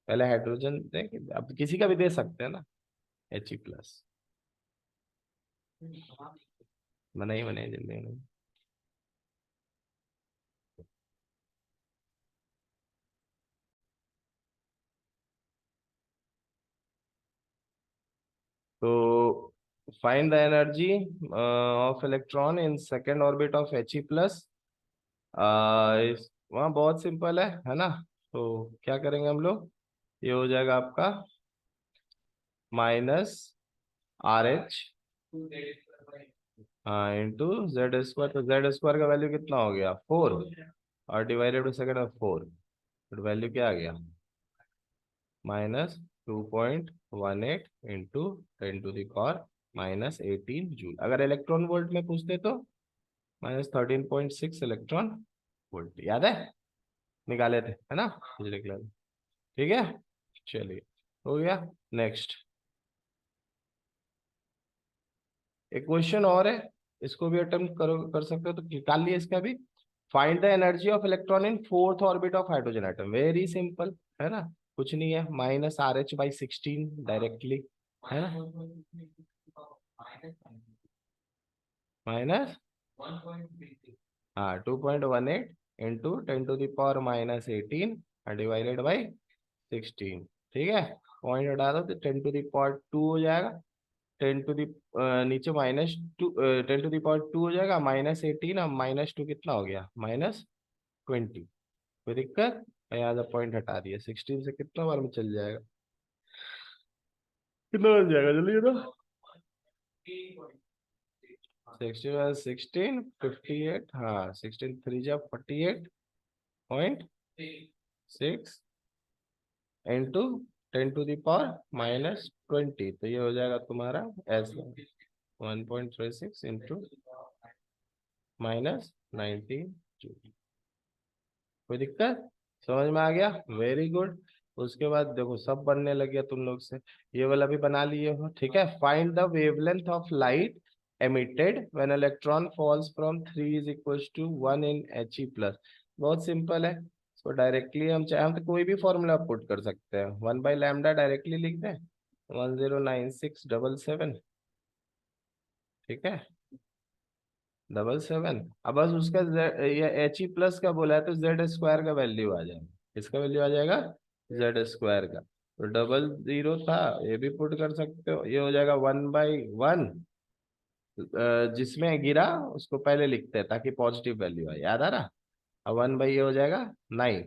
पहले हाइड्रोजन दे, अब किसी का भी दे सकते हैं ना, He+। बनाइए बनाइए जल्दी बनाइए। तो find the energy of electron in second orbit of He+। वहाँ बहुत सिंपल है ना। तो क्या करेंगे हम लोग, ये हो जाएगा आपका -RH, हाँ, इंटू Z²। तो Z² का वैल्यू कितना हो गया, 4। और डिवाइडेड बाई सेकेंड में 4, तो वैल्यू क्या आ गया, -2.18 इंटू 10⁻⁻18 जूल। अगर इलेक्ट्रॉन वोल्ट में पूछते तो -13.6 इलेक्ट्रॉन वोल्ट, याद है, निकाले थे, है ना, मुझे लिख लेना। ठीक है, चलिए, हो गया। नेक्स्ट एक क्वेश्चन और है, इसको भी अटेम्प्ट करो, कर सकते हो तो निकाल लिया इसका भी। Find the energy of electron in fourth orbit of hydrogen atom, very simple, है ना, कुछ नहीं है, -RH/16 डायरेक्टली, है ना, माइनस, हाँ, 2.18 इंटू 10⁻⁻18 डिवाइडेड बाई 16। ठीक है, पॉइंट हटा दो तो 10⁻2 हो जाएगा, 10 टू दी नीचे -2, 10⁻2 हो जाएगा, -18, अब -2 कितना हो गया, -20। कोई दिक्कत, यहाँ से पॉइंट हटा दिया, 16 से कितना बार में चल जाएगा, कितना बन जाएगा, जल्दी बताओ, 16 58, हाँ, 16 3 जा 48.6 इंटू 10⁻⁻20, तो ये हो जाएगा तुम्हारा ऐसे 1.36 इंटू -19 जूल। कोई दिक्कत, समझ में आ गया, वेरी गुड। उसके बाद देखो सब बनने लग गया तुम लोग से, ये वाला भी बना लिए हो। ठीक है, find the wavelength of light emitted when electron falls from 3 is equals to 1 in He plus। बहुत सिंपल है, इसको डायरेक्टली हम चाहे तो कोई भी फॉर्मूला पुट कर सकते हैं, 1/λ डायरेक्टली लिख दें, 109677, ठीक है, 77। अब बस उसका ये He+ का बोला है तो Z² का वैल्यू आ जाएगा, इसका वैल्यू आ जाएगा Z² का, तो 00 था, ये भी पुट कर सकते हो, ये हो जाएगा 1/1, जिसमें गिरा उसको पहले लिखते हैं ताकि पॉजिटिव वैल्यू आए, याद आ रहा। अब 1/, ये हो जाएगा 9,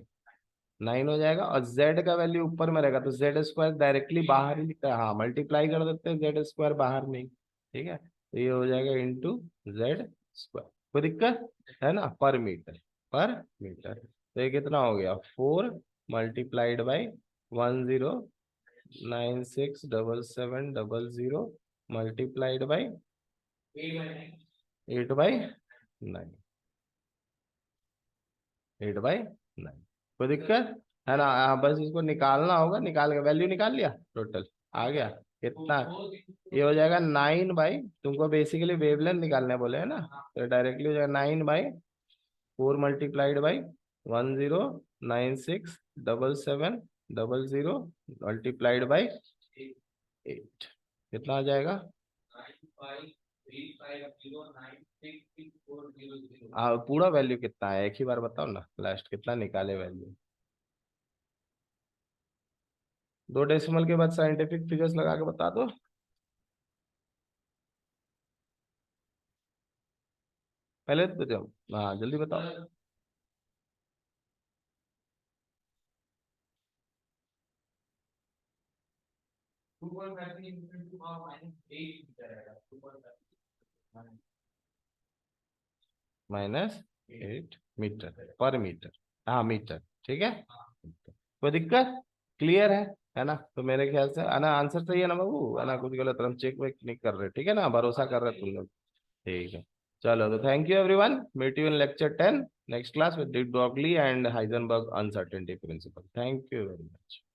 9 हो जाएगा, और Z का वैल्यू ऊपर में रहेगा तो Z² डायरेक्टली बाहर ही लिखता है, हाँ, मल्टीप्लाई कर देते हैं Z² बाहर में ही, ठीक है, तो ये हो जाएगा इंटू Z²। कोई दिक्कत है ना, पर मीटर, पर मीटर, तो ये कितना हो गया, 4 × 10⁻⁹ 967700 मल्टीप्लाइड बाई 8/9, 8/9। कोई दिक्कत है ना, हाँ, बस इसको निकालना होगा, निकाल के वैल्यू निकाल लिया, टोटल आ गया कितना, ये हो जाएगा 9 बाई, तुमको बेसिकली वेवलेंथ निकालने बोले है ना, तो डायरेक्टली हो जाएगा 9/4 मल्टीप्लाइड बाई 10967700 मल्टीप्लाइड बाई 8, कितना आ जाएगा, पूरा वैल्यू कितना है, एक ही बार बताओ ना, लास्ट कितना निकाले वैल्यू, 2 डेसिमल के बाद साइंटिफिक फिगर्स लगा के बता दो, पहले तो जब, हाँ, जल्दी बताओ। -8 मीटर पर मीटर, हाँ, मीटर, ठीक है, कोई दिक्कत, क्लियर है ना, तो मेरे ख्याल से है ना, आंसर सही है ना बाबू, है ना, कुछ गलत हम चेक वेक नहीं कर रहे, ठीक है ना, भरोसा कर रहे तुम लोग, ठीक है। चलो, तो thank you everyone, meet you in lecture 10 next class with de Broglie and Heisenberg uncertainty principle. Thank you very much.